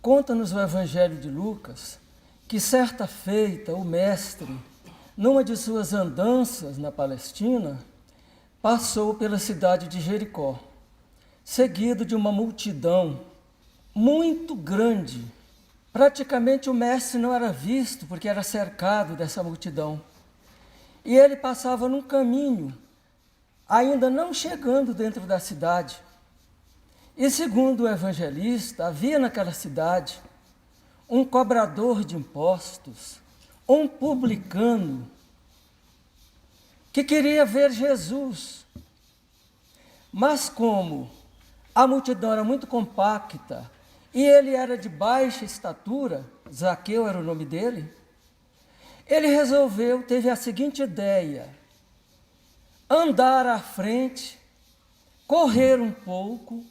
Conta-nos o Evangelho de Lucas que certa feita o mestre, numa de suas andanças na Palestina, passou pela cidade de Jericó, seguido de uma multidão muito grande. Praticamente o mestre não era visto porque era cercado dessa multidão. E ele passava num caminho, ainda não chegando dentro da cidade. E segundo o evangelista, havia naquela cidade um cobrador de impostos, um publicano, que queria ver Jesus. Mas como a multidão era muito compacta e ele era de baixa estatura, Zaqueu era o nome dele, ele resolveu, teve a seguinte ideia: andar à frente, correr um pouco,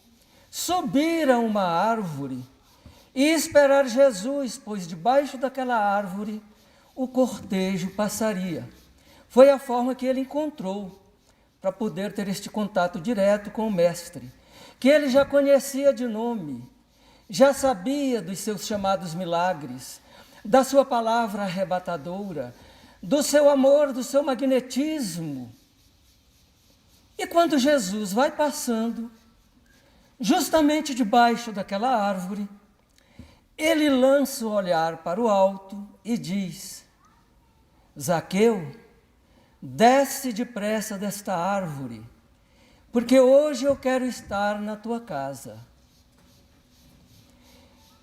subir a uma árvore e esperar Jesus, pois debaixo daquela árvore o cortejo passaria. Foi a forma que ele encontrou para poder ter este contato direto com o mestre, que ele já conhecia de nome, já sabia dos seus chamados milagres, da sua palavra arrebatadora, do seu amor, do seu magnetismo. E quando Jesus vai passando, justamente debaixo daquela árvore, ele lança o olhar para o alto e diz: Zaqueu, desce depressa desta árvore, porque hoje eu quero estar na tua casa.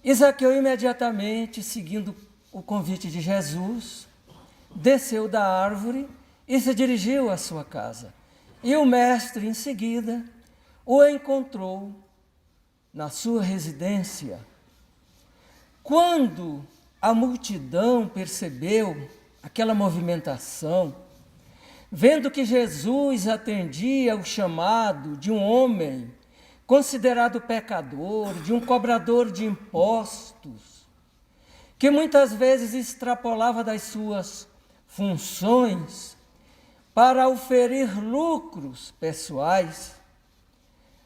E Zaqueu, imediatamente, seguindo o convite de Jesus, desceu da árvore e se dirigiu à sua casa. E o mestre, em seguida, o encontrou na sua residência. Quando a multidão percebeu aquela movimentação, vendo que Jesus atendia o chamado de um homem considerado pecador, de um cobrador de impostos, que muitas vezes extrapolava das suas funções para oferir lucros pessoais,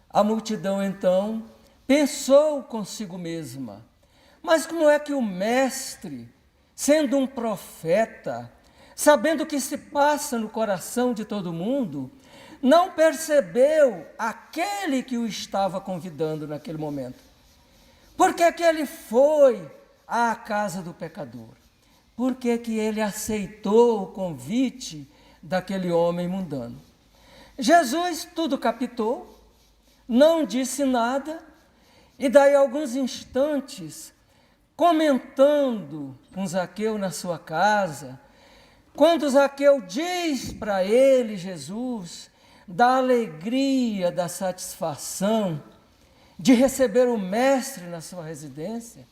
a multidão então pensou consigo mesma: mas como é que o mestre, sendo um profeta, sabendo o que se passa no coração de todo mundo, não percebeu aquele que o estava convidando naquele momento? Por que que ele foi à casa do pecador? Por que que ele aceitou o convite daquele homem mundano? Jesus tudo captou, não disse nada, e daí a alguns instantes, comentando com Zaqueu na sua casa, quando Zaqueu diz para ele, Jesus, da alegria, da satisfação de receber o mestre na sua residência,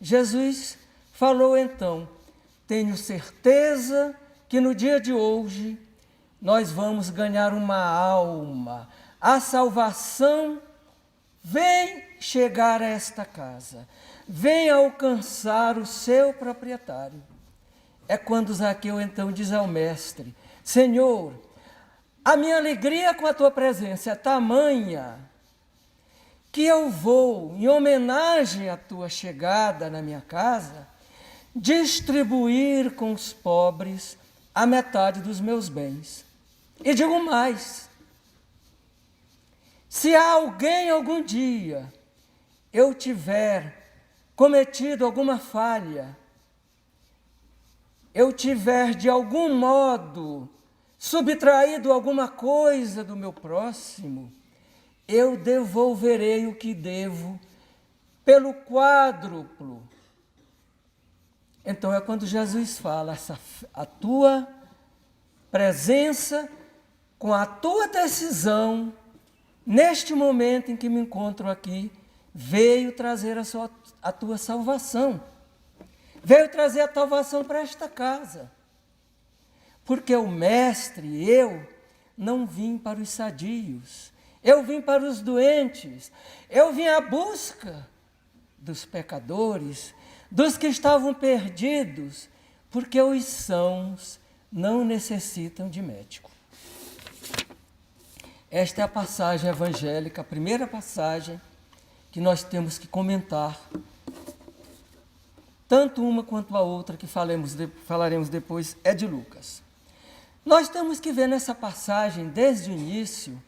Jesus falou então: tenho certeza que no dia de hoje nós vamos ganhar uma alma. A salvação vem chegar a esta casa, vem alcançar o seu proprietário. É quando Zaqueu então diz ao mestre: Senhor, a minha alegria com a tua presença é tamanha que eu vou, em homenagem à tua chegada na minha casa, distribuir com os pobres a metade dos meus bens. E digo mais: se alguém algum dia eu tiver cometido alguma falha, eu tiver de algum modo subtraído alguma coisa do meu próximo, eu devolverei o que devo pelo quádruplo. Então é quando Jesus fala: a tua presença, com a tua decisão, neste momento em que me encontro aqui, veio trazer a tua salvação. Veio trazer a salvação para esta casa. Porque o mestre, eu, não vim para os sadios, eu vim para os doentes, eu vim à busca dos pecadores, dos que estavam perdidos, porque os sãos não necessitam de médico. Esta é a passagem evangélica, a primeira passagem que nós temos que comentar tanto uma quanto a outra que falaremos depois é de Lucas. Nós temos que ver nessa passagem, desde o início,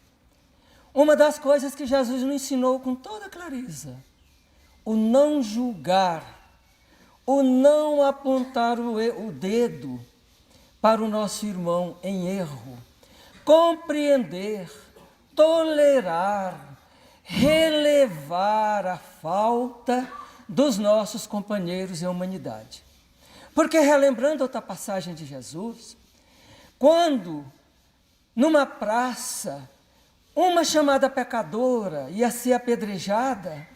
uma das coisas que Jesus nos ensinou com toda clareza: o não julgar, o não apontar o dedo para o nosso irmão em erro, compreender, tolerar, relevar a falta dos nossos companheiros em humanidade. Porque, relembrando outra passagem de Jesus, quando, numa praça, uma chamada pecadora ia ser apedrejada,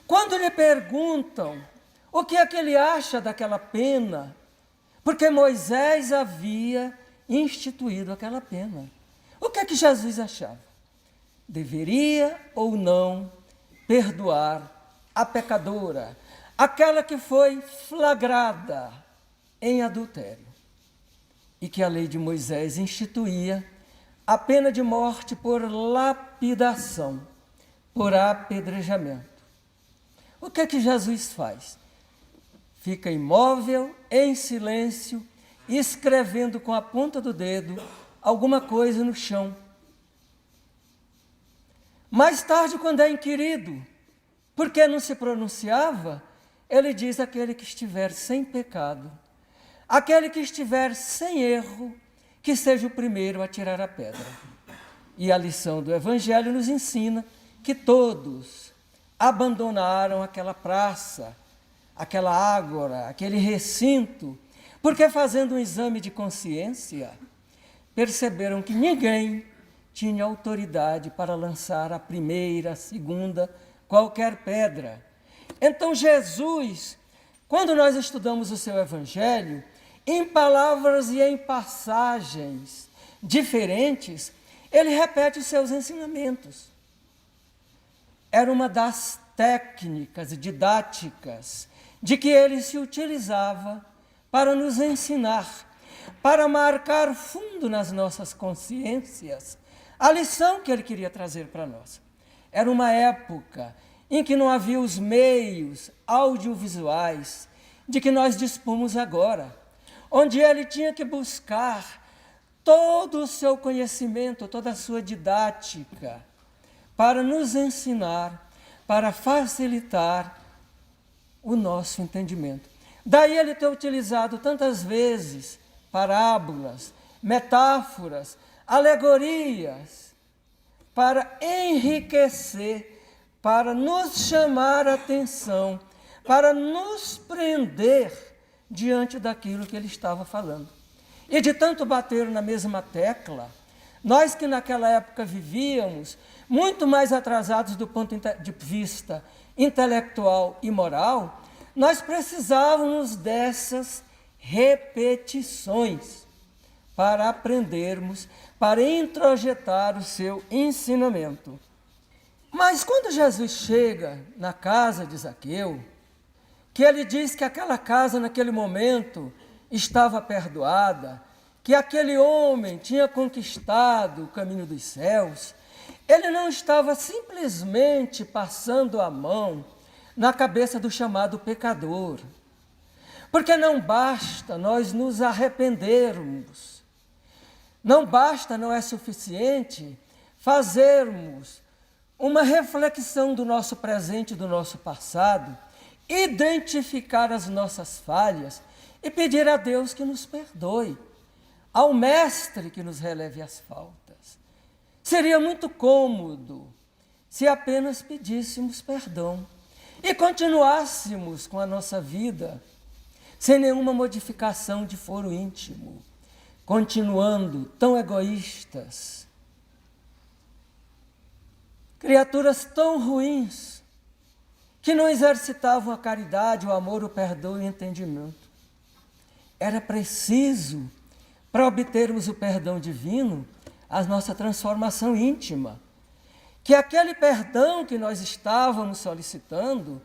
quando lhe perguntam o que é que ele acha daquela pena, porque Moisés havia instituído aquela pena, o que é que Jesus achava? Deveria ou não perdoar a pecadora, aquela que foi flagrada em adultério, e que a lei de Moisés instituía a pena de morte por lapidação, por apedrejamento. O que é que Jesus faz? Fica imóvel, em silêncio, escrevendo com a ponta do dedo alguma coisa no chão. Mais tarde, quando é inquirido, por que não se pronunciava, ele diz: aquele que estiver sem pecado, aquele que estiver sem erro, que seja o primeiro a tirar a pedra. E a lição do Evangelho nos ensina que todos abandonaram aquela praça, aquela ágora, aquele recinto, porque, fazendo um exame de consciência, perceberam que ninguém tinha autoridade para lançar a primeira, a segunda, qualquer pedra. Então Jesus, quando nós estudamos o seu Evangelho, em palavras e em passagens diferentes, ele repete os seus ensinamentos. Era uma das técnicas didáticas de que ele se utilizava para nos ensinar, para marcar fundo nas nossas consciências a lição que ele queria trazer para nós. Era uma época em que não havia os meios audiovisuais de que nós dispomos agora, onde ele tinha que buscar todo o seu conhecimento, toda a sua didática, para nos ensinar, para facilitar o nosso entendimento. Daí ele ter utilizado tantas vezes parábolas, metáforas, alegorias, para enriquecer, para nos chamar a atenção, para nos prender diante daquilo que ele estava falando. E de tanto bater na mesma tecla, nós que naquela época vivíamos muito mais atrasados do ponto de vista intelectual e moral, nós precisávamos dessas repetições para aprendermos, para introjetar o seu ensinamento. Mas quando Jesus chega na casa de Zaqueu, que ele diz que aquela casa naquele momento estava perdoada, que aquele homem tinha conquistado o caminho dos céus, ele não estava simplesmente passando a mão na cabeça do chamado pecador. Porque não basta nós nos arrependermos, não basta, não é suficiente fazermos uma reflexão do nosso presente e do nosso passado, identificar as nossas falhas e pedir a Deus que nos perdoe, ao Mestre que nos releve as faltas. Seria muito cômodo se apenas pedíssemos perdão e continuássemos com a nossa vida sem nenhuma modificação de foro íntimo, continuando tão egoístas, criaturas tão ruins, que não exercitavam a caridade, o amor, o perdão e o entendimento. Era preciso, para obtermos o perdão divino, a nossa transformação íntima. Que aquele perdão que nós estávamos solicitando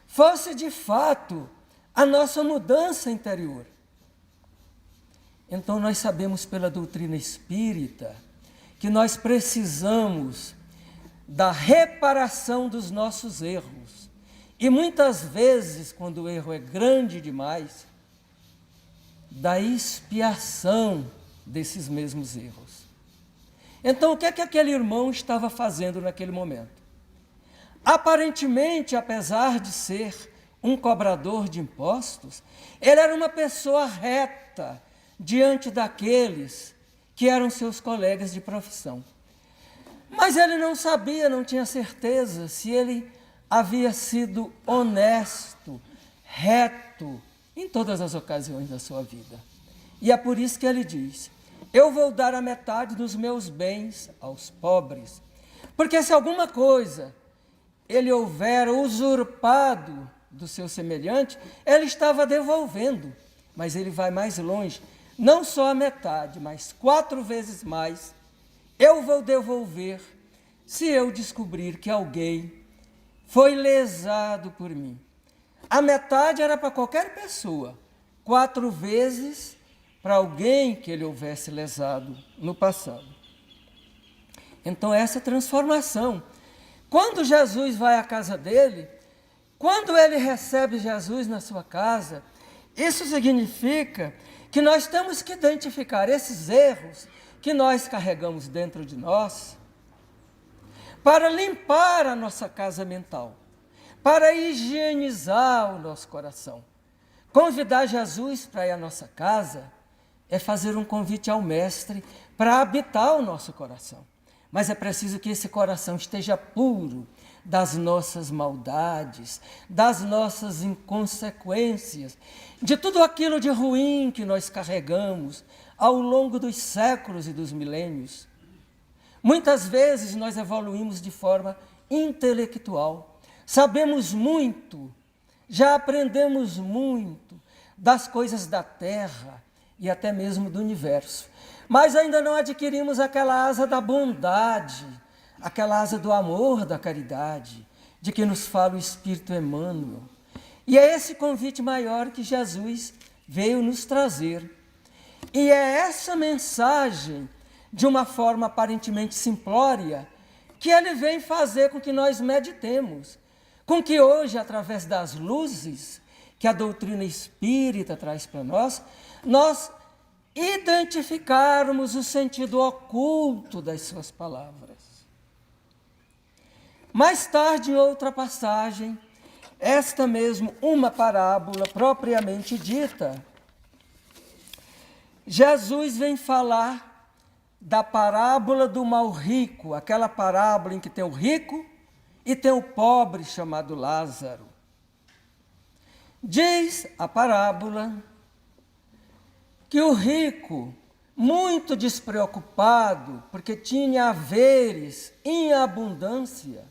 fosse, de fato, a nossa mudança interior. Então, nós sabemos pela doutrina espírita que nós precisamos da reparação dos nossos erros E muitas vezes, quando o erro é grande demais, da expiação desses mesmos erros. Então, o que é que aquele irmão estava fazendo naquele momento? Aparentemente, apesar de ser um cobrador de impostos, ele era uma pessoa reta diante daqueles que eram seus colegas de profissão. Mas ele não sabia, não tinha certeza se ele havia sido honesto, reto, em todas as ocasiões da sua vida. E é por isso que ele diz: eu vou dar a metade dos meus bens aos pobres, porque se alguma coisa ele houver usurpado do seu semelhante, ele estava devolvendo. Mas ele vai mais longe, não só a metade, mas 4 vezes mais, eu vou devolver se eu descobrir que alguém foi lesado por mim. A metade era para qualquer pessoa, 4 vezes para alguém que ele houvesse lesado no passado. Então, essa transformação. Quando Jesus vai à casa dele, quando ele recebe Jesus na sua casa, isso significa que nós temos que identificar esses erros que nós carregamos dentro de nós, para limpar a nossa casa mental, para higienizar o nosso coração. Convidar Jesus para ir à nossa casa é fazer um convite ao Mestre para habitar o nosso coração. Mas é preciso que esse coração esteja puro das nossas maldades, das nossas inconsequências, de tudo aquilo de ruim que nós carregamos ao longo dos séculos e dos milênios. Muitas vezes nós evoluímos de forma intelectual, sabemos muito, já aprendemos muito das coisas da terra e até mesmo do universo, mas ainda não adquirimos aquela asa da bondade, aquela asa do amor, da caridade, de que nos fala o Espírito Emmanuel. E é esse convite maior que Jesus veio nos trazer. E é essa mensagem, de uma forma aparentemente simplória, que ele vem fazer com que nós meditemos, com que hoje, através das luzes que a doutrina espírita traz para nós identificarmos o sentido oculto das suas palavras. Mais tarde, em outra passagem, esta mesmo, uma parábola propriamente dita, Jesus vem falar da parábola do mal rico, aquela parábola em que tem o rico e tem o pobre chamado Lázaro. Diz a parábola que o rico, muito despreocupado, porque tinha haveres em abundância,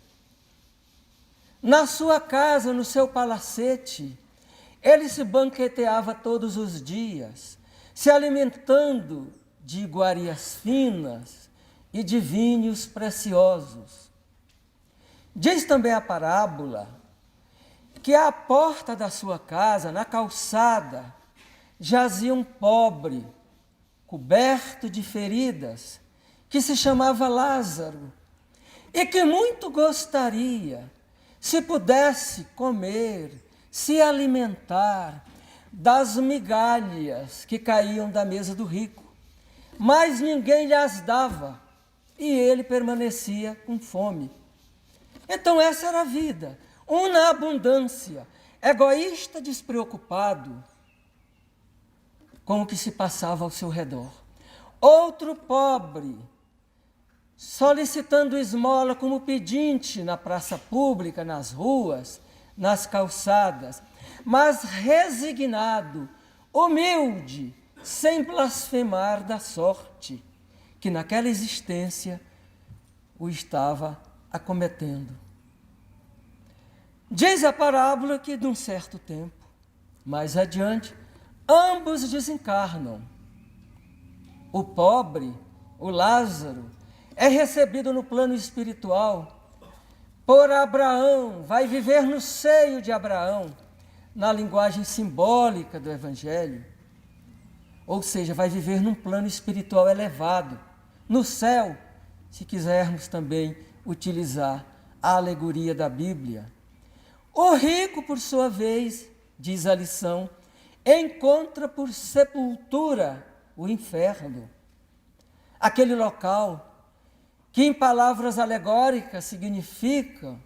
na sua casa, no seu palacete, ele se banqueteava todos os dias, se alimentando de iguarias finas e de vinhos preciosos. Diz também a parábola que à porta da sua casa, na calçada, jazia um pobre, coberto de feridas, que se chamava Lázaro, e que muito gostaria, se pudesse comer, se alimentar das migalhas que caíam da mesa do rico, mas ninguém lhe as dava, e ele permanecia com fome. Então essa era a vida, um na abundância, egoísta, despreocupado com o que se passava ao seu redor. Outro pobre, solicitando esmola como pedinte na praça pública, nas ruas, nas calçadas, mas resignado, humilde, sem blasfemar da sorte, que naquela existência o estava acometendo. Diz a parábola que, de um certo tempo, mais adiante, ambos desencarnam. O pobre, o Lázaro, é recebido no plano espiritual por Abraão, vai viver no seio de Abraão, na linguagem simbólica do Evangelho. Ou seja, vai viver num plano espiritual elevado, no céu, se quisermos também utilizar a alegoria da Bíblia. O rico, por sua vez, diz a lição, encontra por sepultura o inferno. Aquele local que em palavras alegóricas significa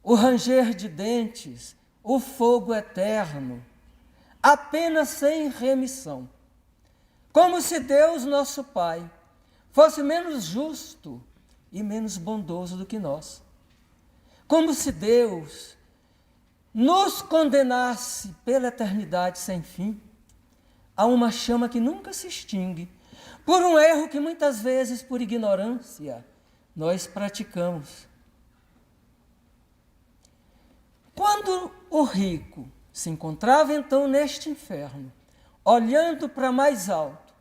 o ranger de dentes, o fogo eterno, apenas sem remissão. Como se Deus, nosso Pai, fosse menos justo e menos bondoso do que nós. Como se Deus nos condenasse pela eternidade sem fim a uma chama que nunca se extingue, por um erro que muitas vezes, por ignorância, nós praticamos. Quando o rico se encontrava então neste inferno, olhando para mais alto,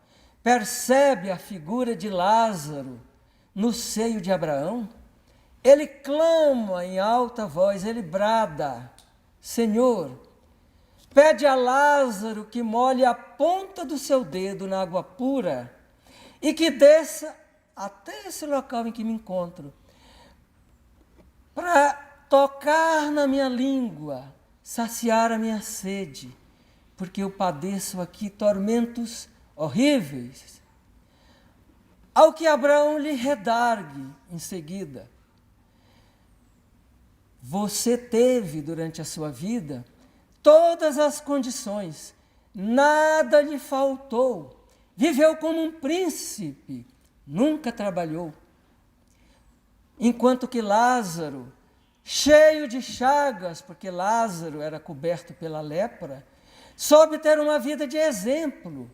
percebe a figura de Lázaro no seio de Abraão, ele clama em alta voz, ele brada, Senhor, pede a Lázaro que molhe a ponta do seu dedo na água pura e que desça até esse local em que me encontro, para tocar na minha língua, saciar a minha sede, porque eu padeço aqui tormentos horríveis. Ao que Abraão lhe redargue em seguida, você teve durante a sua vida todas as condições, nada lhe faltou, viveu como um príncipe, nunca trabalhou. Enquanto que Lázaro, cheio de chagas, porque Lázaro era coberto pela lepra, soube ter uma vida de exemplo.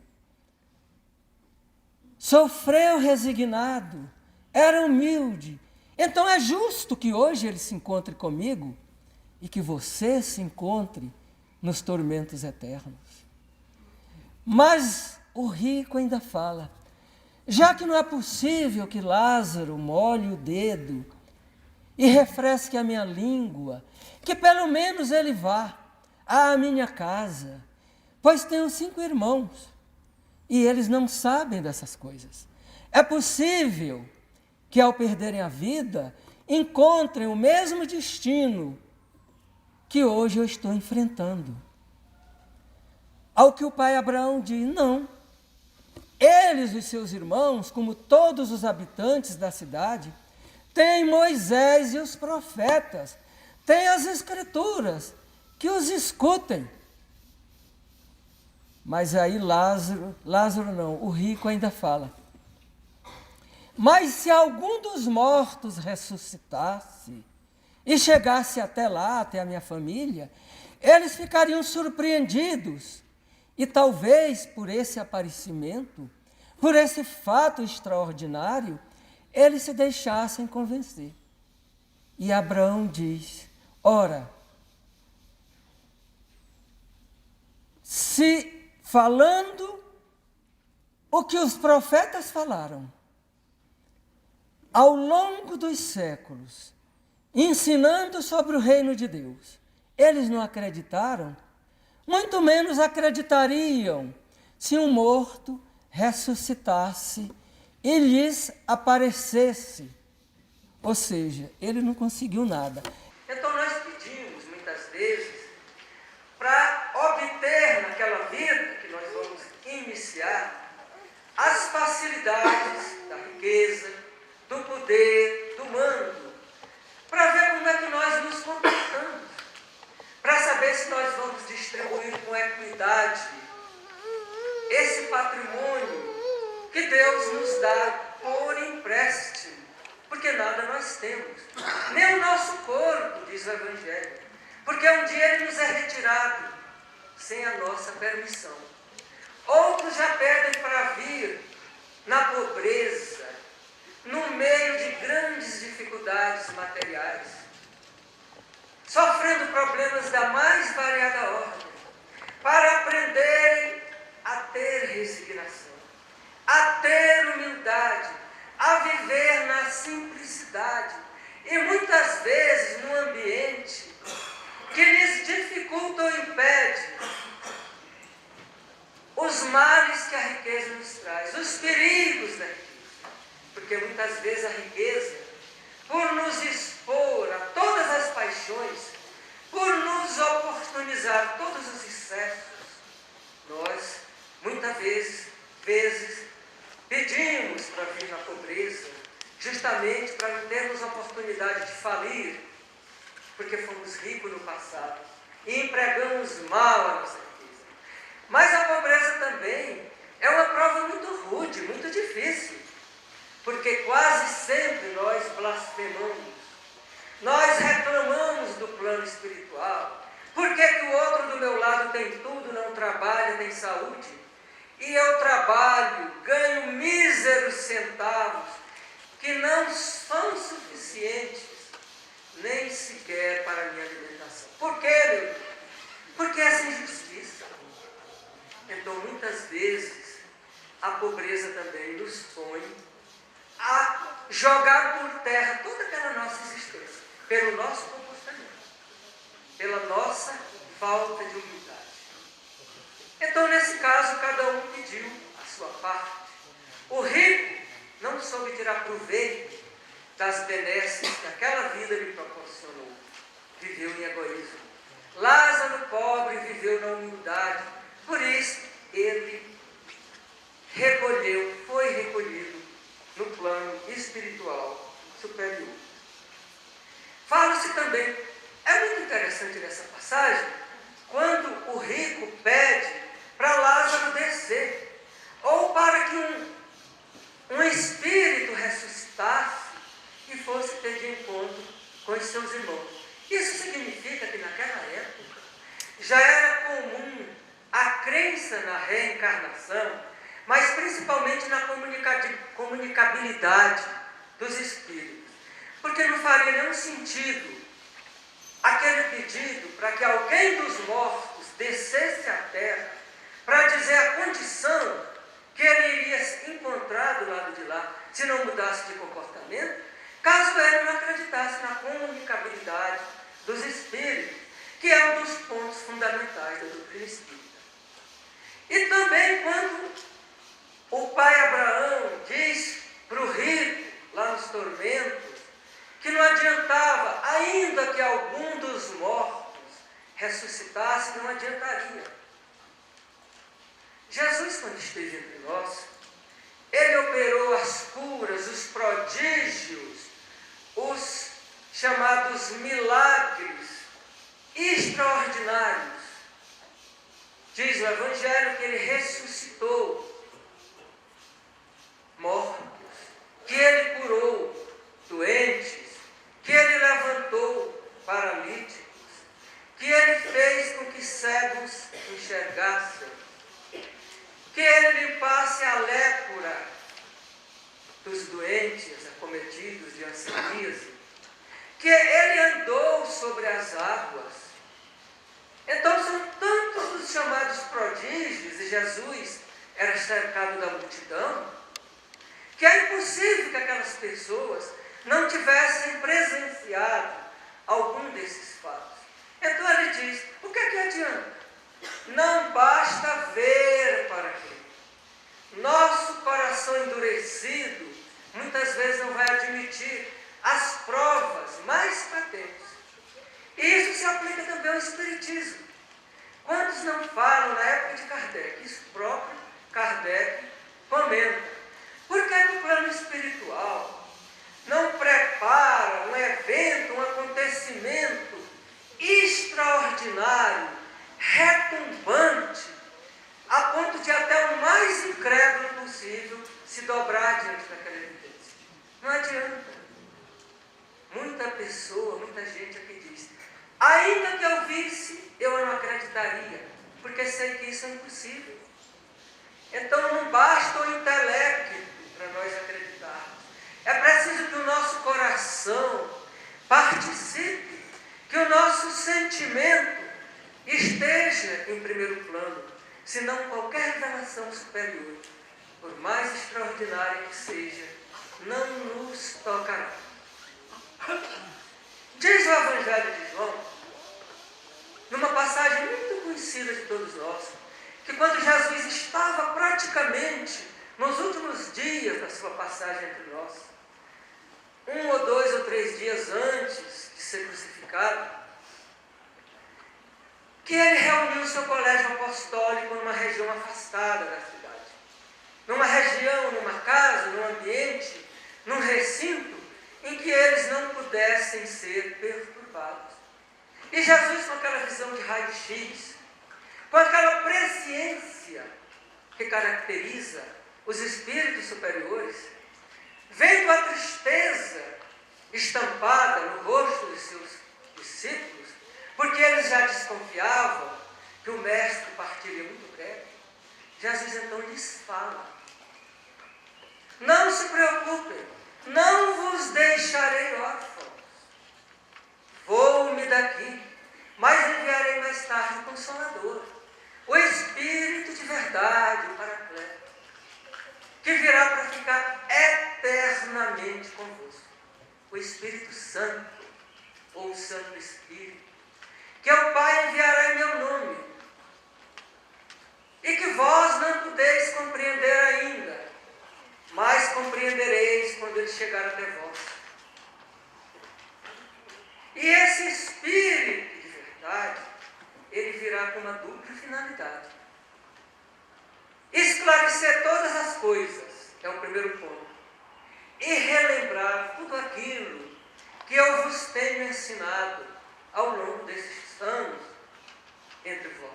Sofreu resignado, era humilde. Então é justo que hoje ele se encontre comigo e que você se encontre nos tormentos eternos. Mas o rico ainda fala, já que não é possível que Lázaro molhe o dedo e refresque a minha língua, que pelo menos ele vá à minha casa, pois tenho 5 irmãos e eles não sabem dessas coisas. É possível que ao perderem a vida, encontrem o mesmo destino que hoje eu estou enfrentando. Ao que o pai Abraão diz, não. Eles, os seus irmãos, como todos os habitantes da cidade, têm Moisés e os profetas, têm as escrituras, que os escutem. Mas aí Lázaro não, o rico ainda fala, mas se algum dos mortos ressuscitasse e chegasse até lá, até a minha família, eles ficariam surpreendidos e talvez por esse aparecimento, por esse fato extraordinário, eles se deixassem convencer. E Abraão diz, ora, se falando o que os profetas falaram, ao longo dos séculos, ensinando sobre o reino de Deus, eles não acreditaram, muito menos acreditariam se um morto ressuscitasse e lhes aparecesse. Ou seja, ele não conseguiu nada. Então nós pedimos, muitas vezes, para obter naquela vida que nós vamos iniciar, as facilidades da riqueza, do poder, do mando, para ver como é que nós nos comportamos, para saber se nós vamos distribuir com equidade esse patrimônio que Deus nos dá por empréstimo, porque nada nós temos, nem o nosso corpo, diz o Evangelho, porque um dia ele nos é retirado sem a nossa permissão. Outros já pedem para vir na pobreza, no meio de grandes dificuldades materiais, sofrendo problemas da mais variada ordem, para aprenderem a ter resignação, a ter humildade, a viver na simplicidade, e muitas vezes num ambiente que lhes dificulta ou impede os males que a riqueza nos traz, os perigos da riqueza. Porque muitas vezes a riqueza, por nos expor a todas as paixões, apesar de todos os excessos, nós, muitas vezes, pedimos para vir na pobreza, justamente para não termos a oportunidade de falir, porque fomos ricos no passado e empregamos mal a nossa riqueza. Mas a pobreza também é uma prova muito rude, muito difícil, porque quase sempre nós blasfemamos, nós reclamamos do plano espiritual. Por que que o outro do meu lado tem tudo, não trabalha, tem saúde? E eu trabalho, ganho míseros centavos, que não são suficientes nem sequer para a minha alimentação. Por quê, meu Deus? Porque essa injustiça. Então, muitas vezes, a pobreza também nos põe a jogar por terra toda aquela nossa existência, pelo nosso comportamento, pela nossa falta de humildade. Então, nesse caso, cada um pediu a sua parte. O rico não soube tirar proveito das benesses que aquela vida lhe proporcionou. Viveu em egoísmo. Lázaro, pobre, viveu na humildade. Por isso, ele foi recolhido no plano espiritual superior. Fala-se também, é muito interessante nessa passagem, quando o rico pede para Lázaro descer, ou para que um espírito ressuscitasse e fosse ter de encontro com os seus irmãos. Isso significa que naquela época já era comum a crença na reencarnação, mas principalmente na comunicabilidade dos espíritos. Porque não faria nenhum sentido aquele pedido para que alguém dos mortos descesse à terra para dizer a condição que ele iria encontrar do lado de lá, se não mudasse de comportamento, caso ele não acreditasse na comunicabilidade dos espíritos, que é um dos pontos fundamentais da doutrina espírita. E também quando o pai Abraão diz para o rico, lá nos tormentos, que não adiantava, ainda que algum dos mortos ressuscitasse, não adiantaria. Jesus, quando esteve entre nós, ele operou as curas, os prodígios, os chamados milagres extraordinários. Diz o Evangelho que ele ressuscitou mortos, que ele curou doentes, que ele levantou paralíticos, que ele fez com que cegos enxergassem, que ele limpasse a lépora dos doentes acometidos de hanseníase, que ele andou sobre as águas. Então são tantos os chamados prodígios, e Jesus era cercado da multidão, que é impossível que aquelas pessoas não tivessem presenciado algum desses fatos. Então ele diz, o que é que adianta? Não basta ver para crer. Nosso coração endurecido muitas vezes não vai admitir as provas mais patentes. E isso se aplica também ao Espiritismo. Quantos não falam na época de Kardec? Isso próprio Kardec comenta. Por que o plano espiritual não prepara um evento, um acontecimento extraordinário, retumbante, a ponto de até o mais incrédulo possível se dobrar diante daquela evidência? Não adianta. Muita pessoa, muita gente aqui diz, ainda que eu visse, eu não acreditaria, porque sei que isso é impossível. Então não basta o intelecto para nós acreditarmos. É preciso que o nosso coração participe, que o nosso sentimento esteja em primeiro plano, senão qualquer revelação superior, por mais extraordinária que seja, não nos tocará. Diz o Evangelho de João, numa passagem muito conhecida de todos nós, que quando Jesus estava praticamente nos últimos dias da sua passagem entre nós, 1 ou 2 ou 3 dias antes de ser crucificado, que ele reuniu seu colégio apostólico numa região afastada da cidade. Numa região, numa casa, num ambiente, num recinto em que eles não pudessem ser perturbados. E Jesus, com aquela visão de raio-x, com aquela presciência que caracteriza os espíritos superiores, vendo a tristeza estampada no rosto de seus discípulos, porque eles já desconfiavam que o mestre partiria muito breve, Jesus então lhes fala: não se preocupem, não vos deixarei órfãos, vou-me daqui, mas enviarei mais tarde o Consolador, o Espírito de verdade, o Paracleto, que virá para ficar eternamente convosco, o Espírito Santo, ou o Santo Espírito, que o Pai enviará em meu nome, e que vós não podeis compreender ainda, mas compreendereis quando ele chegar até vós. E esse Espírito de verdade, ele virá com uma dupla finalidade: esclarecer todas as coisas, é o primeiro ponto, e relembrar tudo aquilo que eu vos tenho ensinado ao longo desses anos entre vós.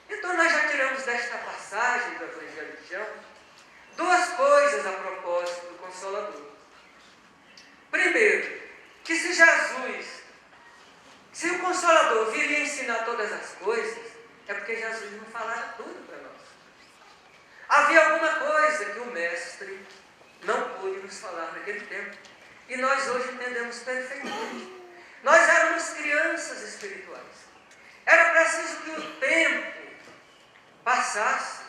Então nós já tiramos desta passagem do Evangelho de João duas coisas a propósito do Consolador. Primeiro, que se o Consolador viria ensinar todas as coisas, é porque Jesus não falara tudo para nós. Havia alguma coisa que o Mestre não pôde nos falar naquele tempo, e nós hoje entendemos perfeitamente. Nós éramos crianças espirituais. Era preciso que o tempo passasse,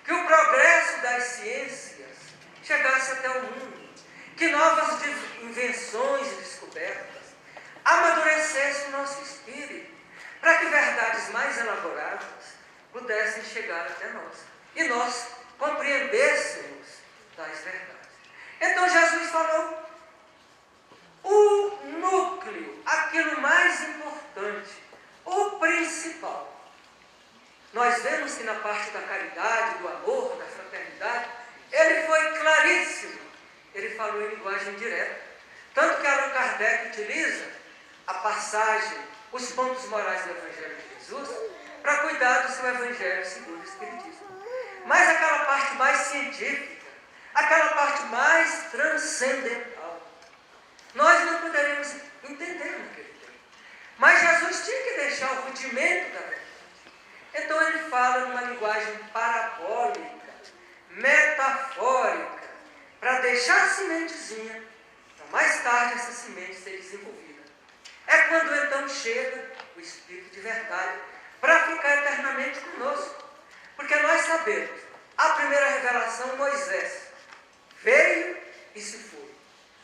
que o progresso das ciências chegasse até o mundo, que novas invenções e descobertas amadurecessem o nosso espírito, para que verdades mais elaboradas pudessem chegar até nós, e nós compreendêssemos tais verdades. Então Jesus falou o núcleo, aquilo mais importante, o principal. Nós vemos que na parte da caridade, do amor, da fraternidade, ele foi claríssimo. Ele falou em linguagem direta. Tanto que Allan Kardec utiliza a passagem, os pontos morais do Evangelho de Jesus, para cuidar do seu Evangelho segundo o Espiritismo. Mas aquela parte mais científica, aquela parte mais transcendental, nós não poderíamos entender naquele tempo. Mas Jesus tinha que deixar o rudimento da verdade. Então ele fala numa linguagem parabólica, metafórica, para deixar a sementezinha, para mais tarde essa semente ser desenvolvida. É quando então chega o Espírito de verdade, para ficar eternamente conosco. Porque nós sabemos, a primeira revelação, Moisés veio e se foi.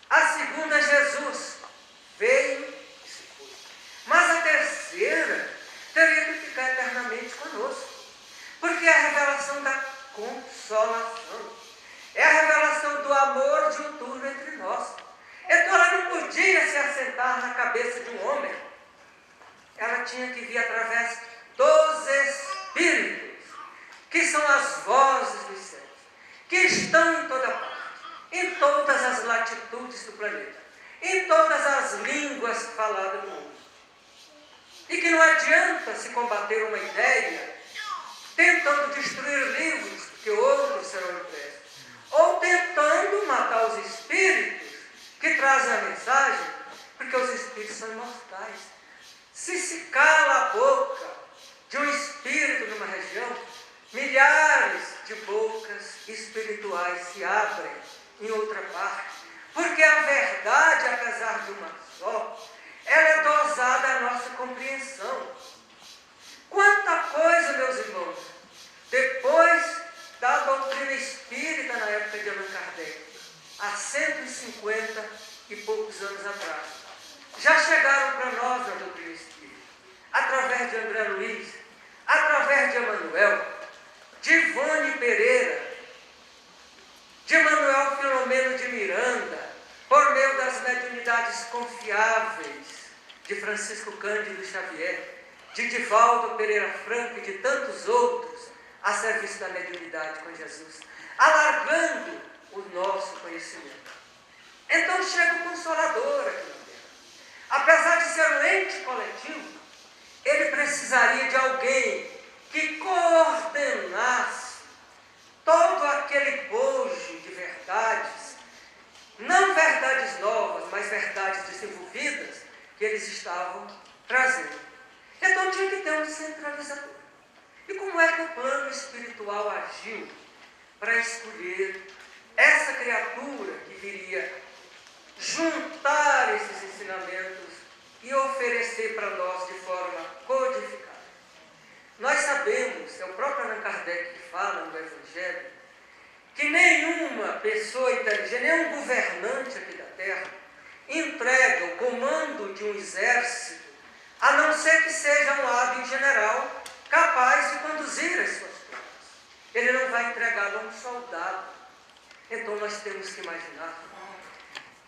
A segunda, Jesus veio e se foi. Mas a terceira teria que ficar eternamente conosco, porque é a revelação da consolação, é a revelação do amor diuturno entre nós. Então ela não podia se assentar na cabeça de um homem, ela tinha que vir através dos Espíritos, que são as vozes dos céus, que estão em toda parte, em todas as latitudes do planeta, em todas as línguas faladas no mundo. E que não adianta se combater uma ideia tentando destruir livros, porque outros serão impressos, ou tentando matar os espíritos que trazem a mensagem, porque os espíritos são imortais. Se cala a boca de um espírito numa região, milhares de bocas espirituais se abrem em outra parte, porque a verdade, apesar de uma só, ela é dosada à nossa compreensão. Quanta coisa, meus irmãos, depois da doutrina espírita na época de Allan Kardec, há 150 e poucos anos atrás, já chegaram para nós na doutrina espírita, através de André Luiz, através de Emmanuel, de Ivone Pereira, de Manuel Filomeno de Miranda, por meio das mediunidades confiáveis de Francisco Cândido Xavier, de Divaldo Pereira Franco e de tantos outros a serviço da mediunidade com Jesus, alargando o nosso conhecimento. Então chega o Consolador aqui na Terra. Apesar de ser um ente coletivo, ele precisaria de alguém que coordenasse todo aquele bojo de verdades, não verdades novas, mas verdades desenvolvidas, que eles estavam trazendo. Então tinha que ter um centralizador. E como é que o plano espiritual agiu para escolher essa criatura que viria juntar esses ensinamentos e oferecer para nós de forma codificada? Nós sabemos, é o próprio Allan Kardec que fala no Evangelho, que nenhuma pessoa inteligente, nenhum governante aqui da Terra, entrega o comando de um exército, a não ser que seja um hábil general capaz de conduzir as suas tropas. Ele não vai entregá-lo a um soldado. Então nós temos que imaginar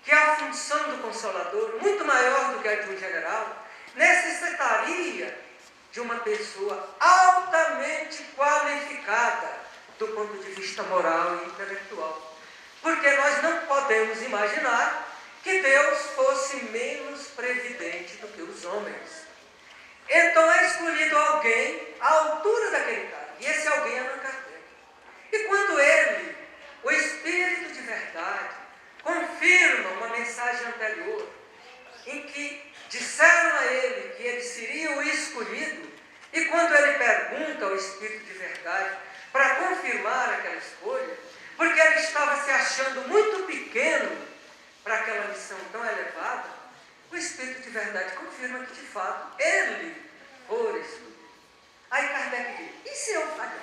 que a função do Consolador, muito maior do que a de um general, necessitaria de uma pessoa altamente qualificada do ponto de vista moral e intelectual. Porque nós não podemos imaginar que Deus fosse menos previdente do que os homens. Então é escolhido alguém à altura daquele cara. E esse alguém é Allan Kardec. E quando ele, o Espírito de verdade, confirma uma mensagem anterior, em que disseram a ele que ele seria o escolhido, e quando ele pergunta ao Espírito de verdade para confirmar aquela escolha, porque ele estava se achando muito pequeno para aquela missão tão elevada, o Espírito de verdade confirma que de fato ele for escolhido. Aí Kardec diz: e se eu falhar?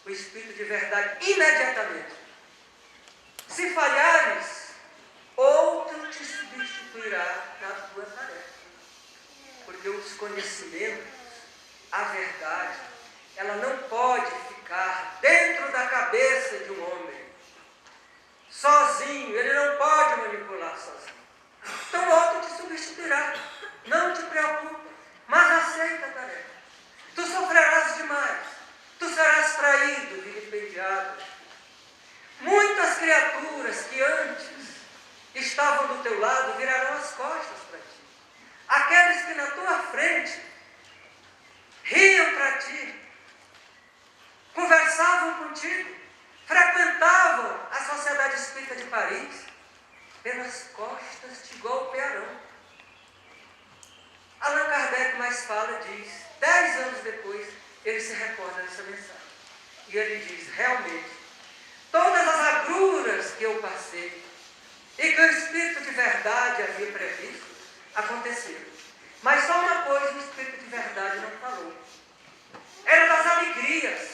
O Espírito de verdade imediatamente: se falhares, outro te substituirá na tua tarefa. Porque os conhecimentos, a verdade, ela não pode ficar dentro da cabeça de um homem, sozinho. Ele não pode manipular sozinho. Então outro te substituirá. Não te preocupa, mas aceita a tarefa. Tu sofrerás demais. Tu serás traído, vilipendiado. Muitas criaturas que antes estavam do teu lado virarão as costas para ti. Aqueles que na tua frente riam para ti, conversavam contigo, frequentavam a Sociedade Espírita de Paris, pelas costas te golpearão. Allan Kardec mais fala, diz, 10 anos depois, ele se recorda dessa mensagem. E ele diz: realmente, todas as agruras que eu passei e que o Espírito de verdade havia previsto, aconteceram. Mas só uma coisa o Espírito de verdade não falou. Era das alegrias,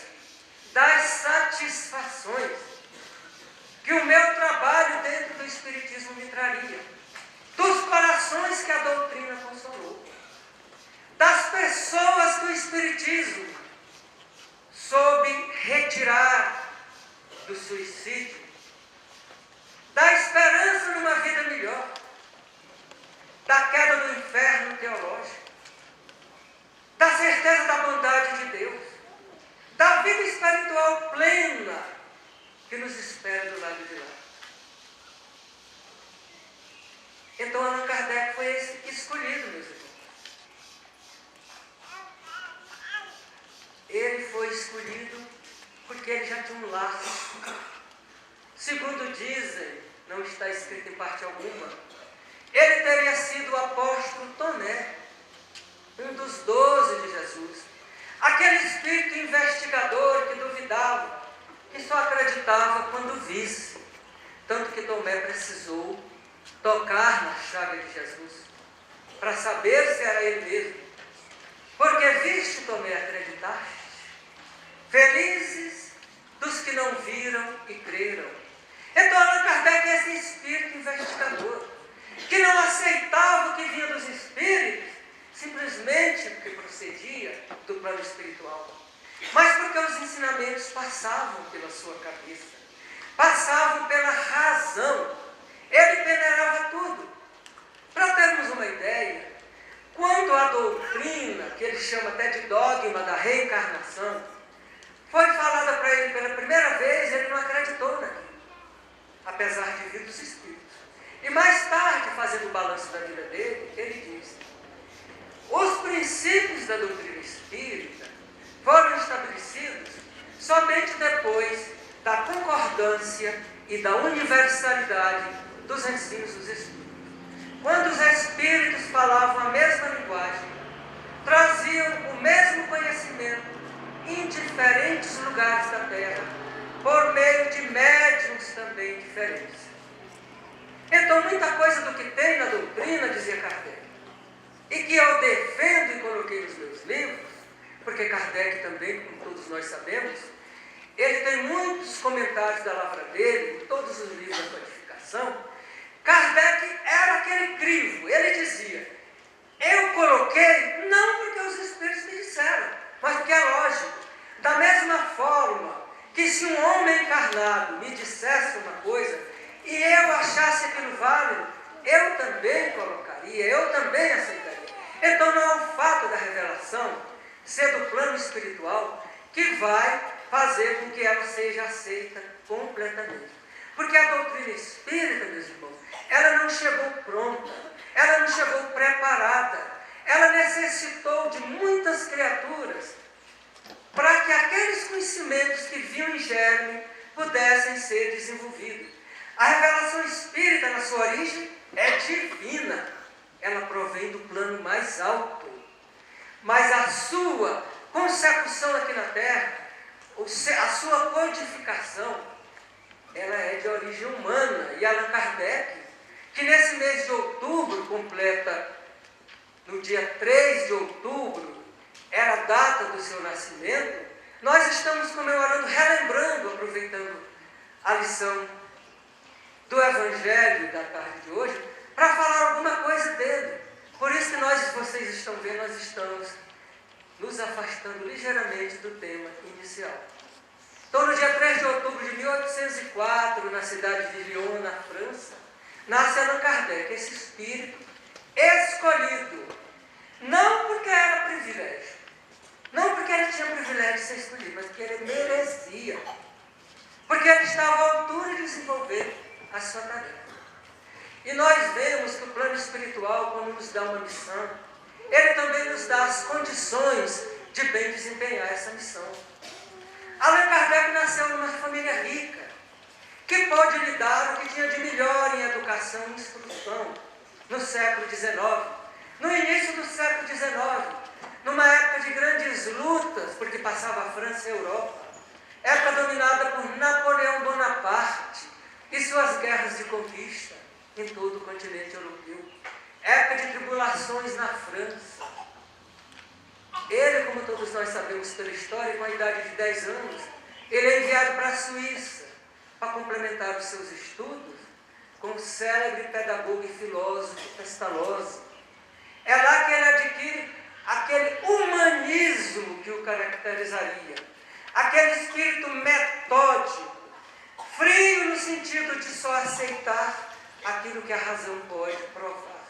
das satisfações que o meu trabalho dentro do Espiritismo me traria, dos corações que a doutrina consolou, das pessoas que o Espiritismo soube retirar do suicídio, da esperança numa vida melhor, da queda do inferno teológico, da certeza da bondade de Deus, da vida espiritual plena que nos espera do lado de lá. Então Allan Kardec foi esse escolhido, meus irmãos. Ele foi escolhido porque ele já tinha um laço. Segundo dizem, não está escrito em parte alguma, ele teria sido o apóstolo Tomé, um dos 12 de Jesus, aquele espírito investigador que duvidava, que só acreditava quando visse, tanto que Tomé precisou tocar na chaga de Jesus para saber se era ele mesmo. Porque viste, Tomé, acreditaste? Felizes dos que não viram e creram. Então Allan Kardec é esse espírito investigador, que não aceitava o que vinha dos espíritos, simplesmente porque procedia do plano espiritual, mas porque os ensinamentos passavam pela sua cabeça, passavam pela razão. Ele peneirava tudo. Para termos uma ideia, quando a doutrina que ele chama até de dogma da reencarnação, foi falada para ele pela primeira vez, ele não acreditou naquilo, apesar de vir dos espíritos. E mais tarde, fazendo o balanço da vida dele, ele diz: os princípios da doutrina espírita foram estabelecidos somente depois da concordância e da universalidade dos ensinos dos espíritos. Quando os espíritos falavam a mesma linguagem, traziam o mesmo conhecimento em diferentes lugares da Terra, por meio de médiuns também diferentes. Então, muita coisa do que tem na doutrina, dizia Kardec, e que eu defendo e coloquei nos meus livros, porque Kardec também, como todos nós sabemos, ele tem muitos comentários da lavra dele, em todos os livros da codificação. Kardec era aquele crivo, ele dizia: eu coloquei não porque os espíritos me disseram, mas porque é lógico. Da mesma forma que se um homem encarnado me dissesse uma coisa e eu achasse aquilo válido, eu também colocaria, eu também aceitaria. Então não é o fato da revelação ser do plano espiritual que vai fazer com que ela seja aceita completamente. Porque a doutrina espírita, meus irmãos, ela não chegou pronta, ela não chegou preparada, ela necessitou de muitas criaturas para que aqueles conhecimentos que vinham em germe pudessem ser desenvolvidos. A revelação espírita, na sua origem, é divina, ela provém do plano mais alto, mas a sua consecução aqui na Terra, a sua codificação, ela é de origem humana. E Allan Kardec, que nesse mês de outubro, completa no dia 3 de outubro, era a data do seu nascimento, nós estamos comemorando, relembrando, aproveitando a lição do Evangelho da tarde de hoje, para falar alguma coisa dele. Por isso que vocês estão vendo, nós estamos nos afastando ligeiramente do tema inicial. Então, no dia 3 de outubro de 1804, na cidade de Lyon, na França, nasce Allan Kardec, esse espírito escolhido, não porque era privilégio, não porque ele tinha privilégio de ser escolhido, mas porque ele merecia, porque ele estava à altura de desenvolver a sua tarefa. E nós vemos que o plano espiritual, quando nos dá uma missão, ele também nos dá as condições de bem desempenhar essa missão. Allan Kardec nasceu numa família rica, que pôde lhe dar o que tinha de melhor em educação e instrução no século XIX. No início do século XIX, numa época de grandes lutas, porque passava a França e a Europa, época dominada por Napoleão Bonaparte e suas guerras de conquista em todo o continente europeu, época de tribulações na França. Ele, como todos nós sabemos pela história, com a idade de 10 anos, ele é enviado para a Suíça para complementar os seus estudos com o célebre pedagogo e filósofo Pestalozzi. É lá que ele adquire aquele humanismo que o caracterizaria, aquele espírito metódico, frio no sentido de só aceitar aquilo que a razão pode provar.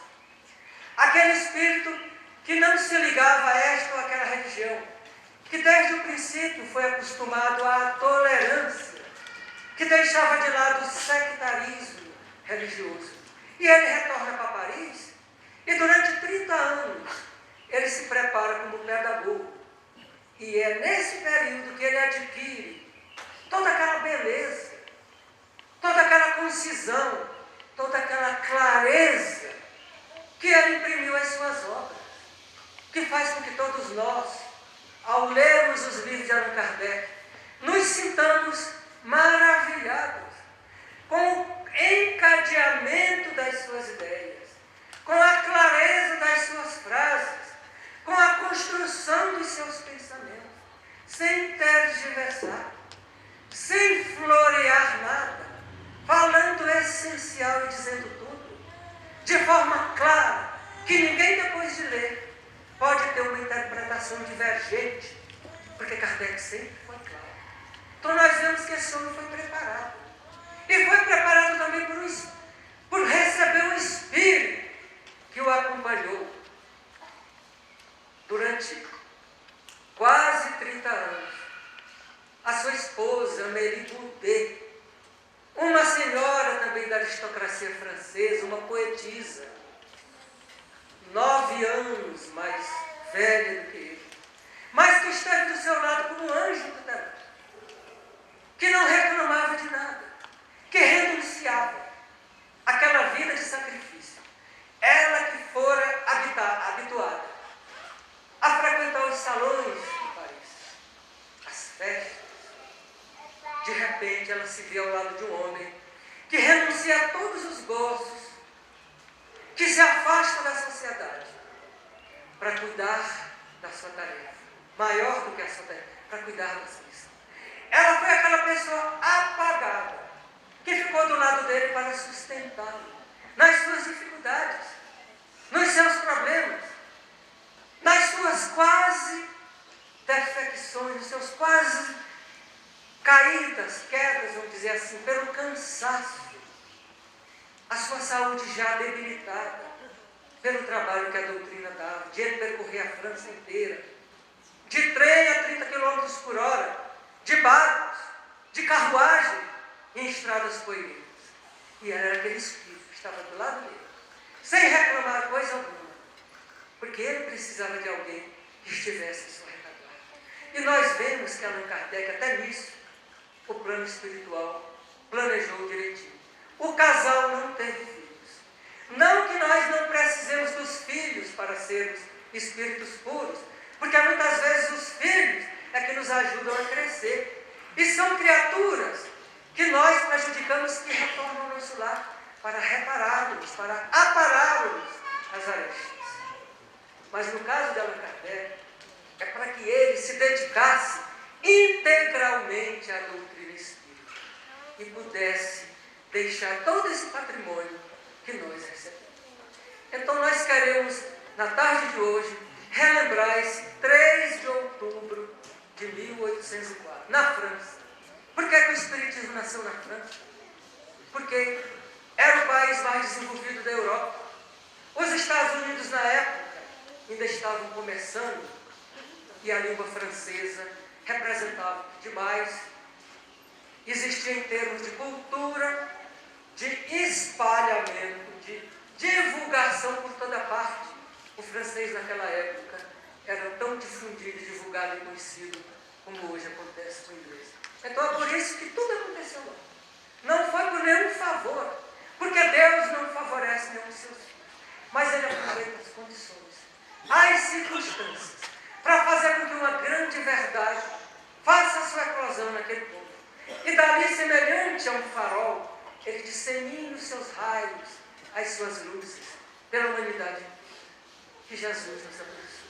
Aquele espírito que não se ligava a esta ou aquela religião, que desde o princípio foi acostumado à tolerância, que deixava de lado o sectarismo religioso. E ele retorna para Paris, e durante 30 anos ele se prepara como pedagogo. E é nesse período que ele adquire toda aquela beleza, toda aquela concisão, toda aquela clareza que ele imprimiu às suas obras, que faz com que todos nós, ao lermos os livros de Allan Kardec, nos sintamos maravilhados com o encadeamento das suas ideias, com a clareza das suas frases, com a construção dos seus pensamentos, sem tergiversar, sem florear nada, falando o essencial e dizendo tudo, de forma clara, que ninguém depois de ler pode ter uma interpretação divergente, porque Kardec sempre foi claro. Então nós vemos que esse homem foi preparado. E foi preparado também por receber o Espírito que o acompanhou durante durante quase 30 anos. A sua esposa, Amélie Boudet, uma senhora também da aristocracia francesa, uma poetisa, 9 anos mais velha do que ele, mas que esteve do seu lado como um anjo tutelar, que não reclamava de nada, que renunciava àquela vida de sacrifício. Ela que fora habituada a frequentar os salões de Paris, as festas. De repente, ela se vê ao lado de um homem que renuncia a todos os gostos, que se afasta da sociedade para cuidar da sua tarefa, maior do que a sua tarefa, para cuidar da sua missão. Ela foi aquela pessoa apagada, que ficou do lado dele para sustentá-lo nas suas dificuldades, nos seus problemas, nas suas quase defecções, nos seus quase caídas, quedas, vamos dizer assim, pelo cansaço, a sua saúde já debilitada, pelo trabalho que a doutrina dava, de ele percorrer a França inteira, de trem a 30 km por hora, de barcos, de carruagem, em estradas poeirentas. E era aquele espírito que estava do lado dele, sem reclamar coisa alguma, porque ele precisava de alguém que estivesse em sua retaguarda. E nós vemos que Allan Kardec, até nisso, o plano espiritual planejou direitinho. O casal não teve filhos. Não que nós não precisemos dos filhos para sermos espíritos puros, porque muitas vezes os filhos é que nos ajudam a crescer. E são criaturas que nós prejudicamos, que retornam ao nosso lar para repararmos, para apararmos as arestas. Mas no caso de Allan Kardec, é para que ele se dedicasse integralmente à doutrina espírita e pudesse deixar todo esse patrimônio que nós recebemos. Então nós queremos, na tarde de hoje, relembrar esse 3 de outubro de 1804, na França. Por que o Espiritismo nasceu na França? Porque era o país mais desenvolvido da Europa. Os Estados Unidos, na época, ainda estavam começando, e a língua francesa representava demais. Existia em termos de cultura, de espalhamento, de divulgação por toda parte. O francês naquela época era tão difundido, divulgado e conhecido como hoje acontece com o inglês. Então é por isso que tudo aconteceu lá. Não foi por nenhum favor, porque Deus não favorece nenhum de seus filhos, mas Ele aproveita as condições, as circunstâncias, para fazer com que uma grande verdade faça a sua eclosão naquele povo. E dali, semelhante a um farol, Ele dissemina os seus raios, as suas luzes, pela humanidade inteira. Que Jesus nos abençoe.